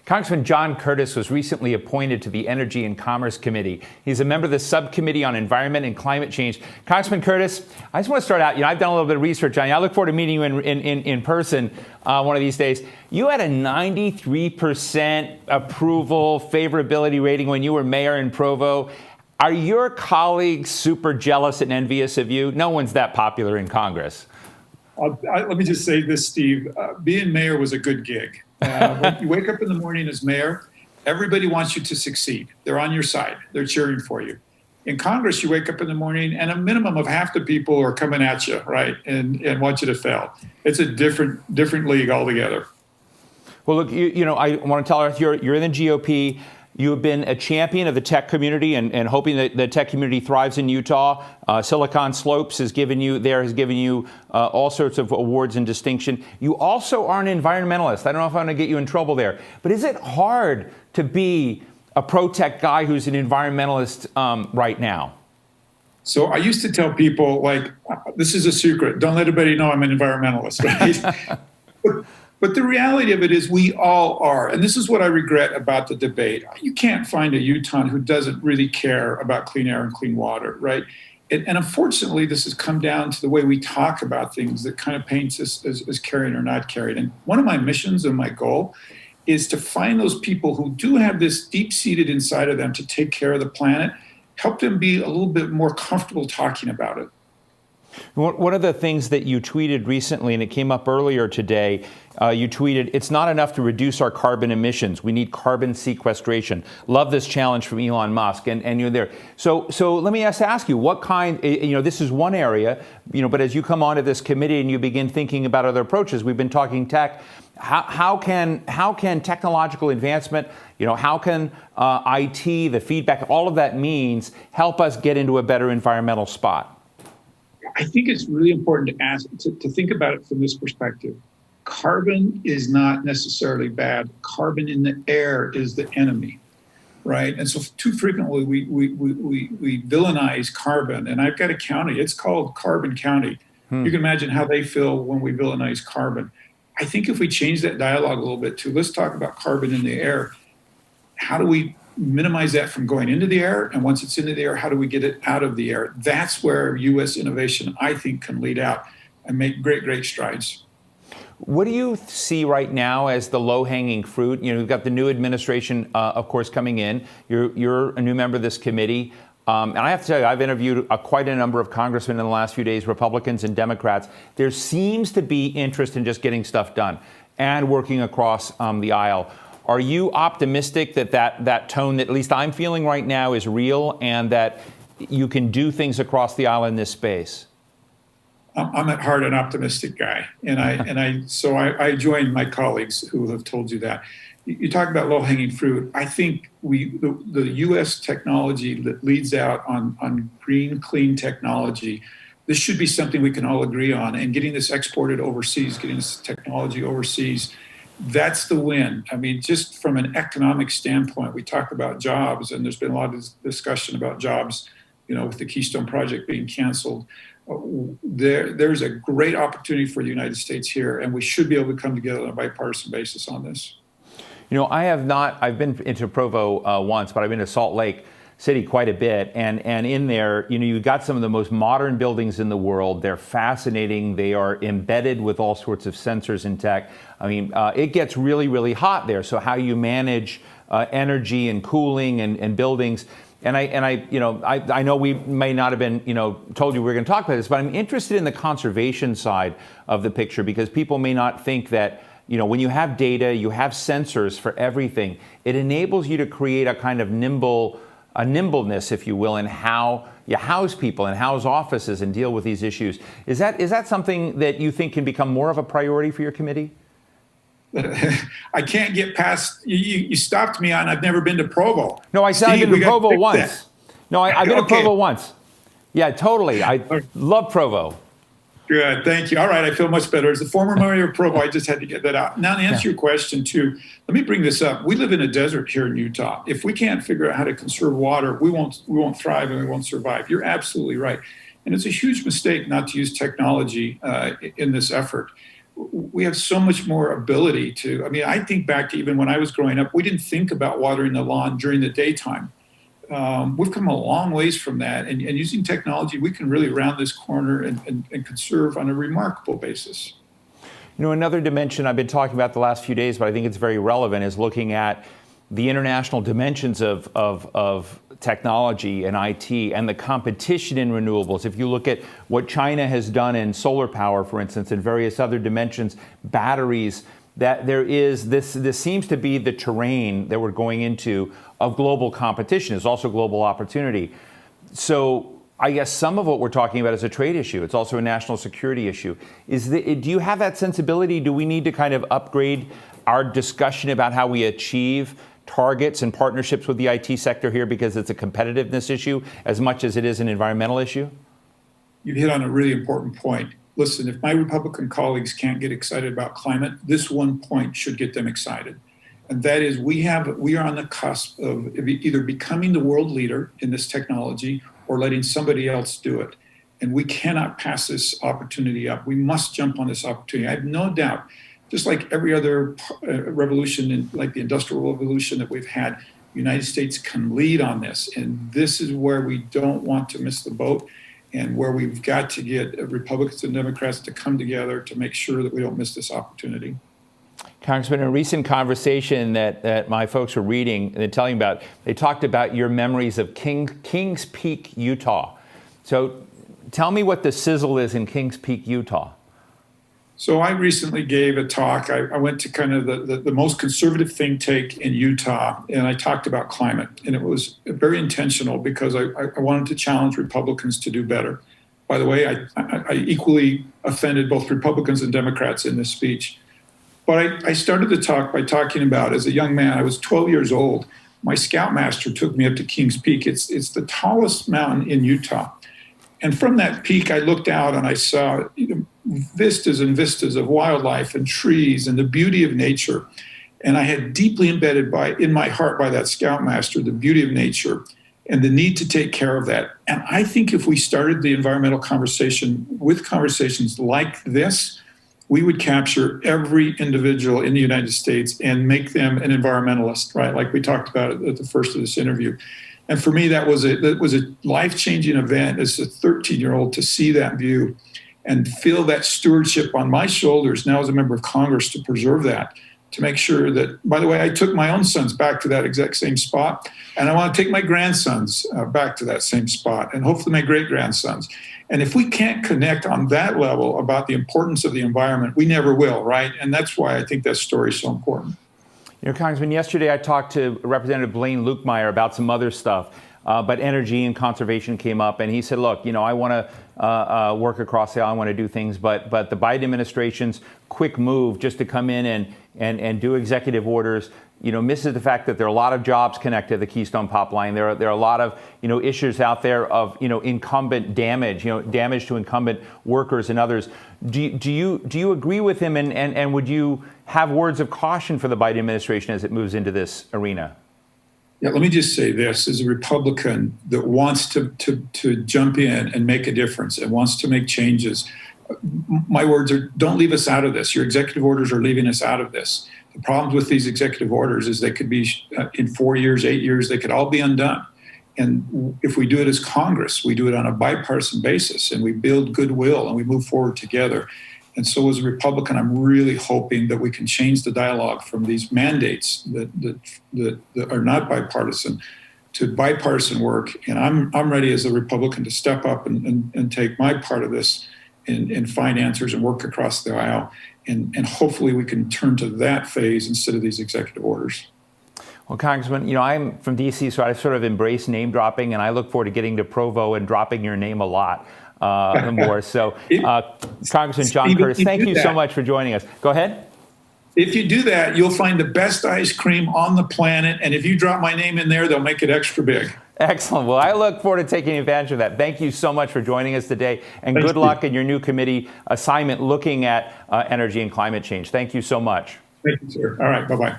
Congressman John Curtis was recently appointed to the Energy and Commerce Committee. He's a member of the Subcommittee on Environment and Climate Change. Congressman Curtis, I just want to start out, I've done a little bit of research on you. I look forward to meeting you in person one of these days. You had a 93% approval, favorability rating when you were mayor in Provo. Are your colleagues super jealous and envious of you? No one's that popular in Congress. Let me just say this, Steve. Being mayor was a good gig. When you wake up in the morning as mayor, everybody wants you to succeed. They're on your side. They're cheering for you. In Congress, you wake up in the morning and a minimum of half the people are coming at you, right, and want you to fail. It's a different league altogether. Well, look, I want to tell us you're in the GOP. You have been a champion of the tech community and hoping that the tech community thrives in Utah. Silicon Slopes has given you all sorts of awards and distinction. You also are an environmentalist. I don't know if I'm going to get you in trouble there, but is it hard to be a protech guy who's an environmentalist right now? So I used to tell people, this is a secret. Don't let anybody know I'm an environmentalist, right? But the reality of it is we all are. And this is what I regret about the debate. You can't find a Utahn who doesn't really care about clean air and clean water, right? And unfortunately, this has come down to the way we talk about things that kind of paints us as caring or not caring. And one of my missions and my goal is to find those people who do have this deep-seated inside of them to take care of the planet, help them be a little bit more comfortable talking about it. One of the things that you tweeted recently, and it came up earlier today, you tweeted, "It's not enough to reduce our carbon emissions. We need carbon sequestration." Love this challenge from Elon Musk, and you're there. So let me ask you, what kind? This is one area, but as you come onto this committee and you begin thinking about other approaches, we've been talking tech. How can technological advancement, how can IT, the feedback, all of that means help us get into a better environmental spot? I think it's really important to think about it from this perspective. Carbon is not necessarily bad. Carbon in the air is the enemy, right? And so too frequently we villainize carbon. And I've got a county, it's called Carbon County. You can imagine how they feel when we villainize carbon. I think if we change that dialogue a little bit to let's talk about carbon in the air, how do we minimize that from going into the air? And once it's into the air, how do we get it out of the air? That's where U.S. innovation, I think, can lead out and make great strides. What do you see right now as the low-hanging fruit? We've got the new administration, of course, coming in. You're a new member of this committee. And I have to tell you, I've interviewed quite a number of congressmen in the last few days, Republicans and Democrats. There seems to be interest in just getting stuff done and working across the aisle. Are you optimistic that tone that at least I'm feeling right now is real and that you can do things across the aisle in this space? I'm at heart an optimistic guy, so I join my colleagues who have told you that. You talk about low-hanging fruit. I think the U.S. technology that leads out on green, clean technology, this should be something we can all agree on. And getting this exported overseas, getting this technology overseas, that's the win. I mean, just from an economic standpoint, we talk about jobs, and there's been a lot of discussion about jobs, with the Keystone Project being canceled. There's a great opportunity for the United States here, and we should be able to come together on a bipartisan basis on this. I've been into Provo once, but I've been to Salt Lake City quite a bit. And in there, you've got some of the most modern buildings in the world. They're fascinating. They are embedded with all sorts of sensors and tech. I mean, it gets really, really hot there. So how you manage energy and cooling and buildings. And I know we may not have been, told you we were going to talk about this, but I'm interested in the conservation side of the picture because people may not think that, when you have data, you have sensors for everything. It enables you to create a kind of nimbleness, if you will, in how you house people and house offices and deal with these issues. Is that something that you think can become more of a priority for your committee? I can't get past, you stopped me on, I've never been to Provo. No, I said I've been to Provo once. No, I've been to Provo once. Yeah, totally. I love Provo. Good, thank you. All right, I feel much better. As the former mayor of Provo, I just had to get that out. Now, to answer your question, too, let me bring this up. We live in a desert here in Utah. If we can't figure out how to conserve water, we won't thrive and we won't survive. You're absolutely right. And it's a huge mistake not to use technology in this effort. we have so much more ability to, I mean, I think back to even when I was growing up, we didn't think about watering the lawn during the daytime. We've come a long ways from that. And using technology, we can really round this corner and conserve on a remarkable basis. You know, another dimension I've been talking about the last few days, but I think it's very relevant, is looking at the international dimensions of technology and IT and the competition in renewables. If you look at what China has done in solar power, for instance, and various other dimensions, batteries, that there is this seems to be the terrain that we're going into of global competition. It's also global opportunity. So I guess some of what we're talking about is a trade issue. It's also a national security issue. Do you have that sensibility? Do we need to kind of upgrade our discussion about how we achieve targets and partnerships with the IT sector here because it's a competitiveness issue as much as it is an environmental issue? You hit on a really important point. Listen, if my Republican colleagues can't get excited about climate, this one point should get them excited. And that is we are on the cusp of either becoming the world leader in this technology or letting somebody else do it. And we cannot pass this opportunity up. We must jump on this opportunity. I have no doubt, just like every other revolution, like the Industrial Revolution that we've had, the United States can lead on this. And this is where we don't want to miss the boat and where we've got to get Republicans and Democrats to come together to make sure that we don't miss this opportunity. Congressman, in a recent conversation that my folks were reading and telling about, they talked about your memories of Kings Peak, Utah. So tell me what the sizzle is in Kings Peak, Utah. So I recently gave a talk. I went to kind of the most conservative think tank in Utah, and I talked about climate. And it was very intentional because I wanted to challenge Republicans to do better. By the way, I equally offended both Republicans and Democrats in this speech. But I started the talk by talking about, as a young man, I was 12 years old. My scoutmaster took me up to Kings Peak. It's the tallest mountain in Utah. And from that peak, I looked out and I saw vistas and vistas of wildlife and trees and the beauty of nature. And I had deeply embedded in my heart by that scoutmaster the beauty of nature and the need to take care of that. And I think if we started the environmental conversation with conversations like this, we would capture every individual in the United States and make them an environmentalist, right? Like we talked about at the first of this interview. And for me, that was a life-changing event as a 13-year-old to see that view and feel that stewardship on my shoulders now as a member of Congress to preserve that, to make sure that, by the way, I took my own sons back to that exact same spot, and I want to take my grandsons back to that same spot, and hopefully my great-grandsons. And if we can't connect on that level about the importance of the environment, we never will, right? And that's why I think that story is so important. You know, Congressman, yesterday I talked to Representative Blaine Lukemeyer about some other stuff, but energy and conservation came up, and he said, look, you know, I want to work across the aisle, I want to do things, but the Biden administration's quick move just to come in and do executive orders, you know, misses the fact that there are a lot of jobs connected to the Keystone Pipeline. There are a lot of, you know, issues out there of, you know, incumbent damage, you know, damage to incumbent workers and others. Do you agree with him, and would you have words of caution for the Biden administration as it moves into this arena? Yeah, let me just say this. As a Republican that wants to jump in and make a difference and wants to make changes, my words are, don't leave us out of this. Your executive orders are leaving us out of this. The problems with these executive orders is they could be in 4 years, 8 years, they could all be undone. And if we do it as Congress, we do it on a bipartisan basis and we build goodwill and we move forward together. And so as a Republican, I'm really hoping that we can change the dialogue from these mandates that are not bipartisan to bipartisan work. And I'm ready as a Republican to step up and take my part of this and find answers and work across the aisle. And hopefully we can turn to that phase instead of these executive orders. Well, Congressman, you know, I'm from D.C., so I sort of embrace name dropping, and I look forward to getting to Provo and dropping your name a lot more. So, Congressman John Curtis, thank you so much for joining us. Go ahead. If you do that, you'll find the best ice cream on the planet, and if you drop my name in there, they'll make it extra big. Excellent. Well, I look forward to taking advantage of that. Thank you so much for joining us today, and good luck in your new committee assignment looking at energy and climate change. Thank you so much. Thank you, sir. All right. Bye-bye.